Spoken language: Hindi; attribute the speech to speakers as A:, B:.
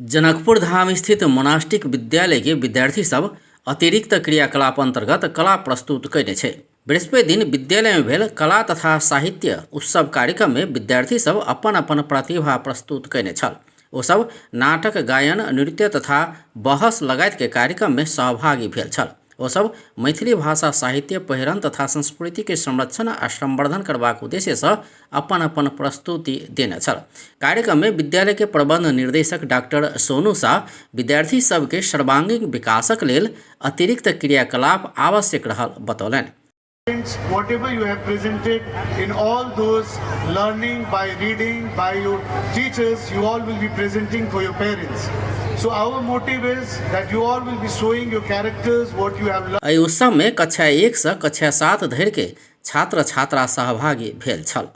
A: जनकपुर धाम स्थित मोनास्टिक विद्यालय के विद्यार्थी सब अतिरिक्त क्रियाकलाप अंतर्गत कला प्रस्तुत कयने छै। बृहस्पति दिन विद्यालय में भेल कला तथा साहित्य उत्सव कार्यक्रम में विद्यार्थी सब अपन अपन प्रतिभा प्रस्तुत कयने छल। ओ सब नाटक, गायन, नृत्य तथा बहस लगायत के कार्यक्रम में सहभागी भेल छल। ओ सब मैथिली भाषा, साहित्य, पहिरन तथा संस्कृति के संरक्षण आ संवर्धन करबाक उद्देश्य से अपन अपन प्रस्तुति देने छल। कार्यक्रम में विद्यालय के प्रबंध निर्देशक डॉक्टर सोनू शाह विद्यार्थी सब के सर्वांगीण विकासक लेल अतिरिक्त क्रियाकलाप आवश्यक रहल बतौलनि।
B: Whatever you have presented in all those learning by reading, by your teachers, you all will be presenting for your parents. So our motive is that you all will be showing your characters, what you have learned.
A: एहि उत्सव में कक्षा 1 से कक्षा 7 धरि के छात्र छात्रा सहभागी भेल छल।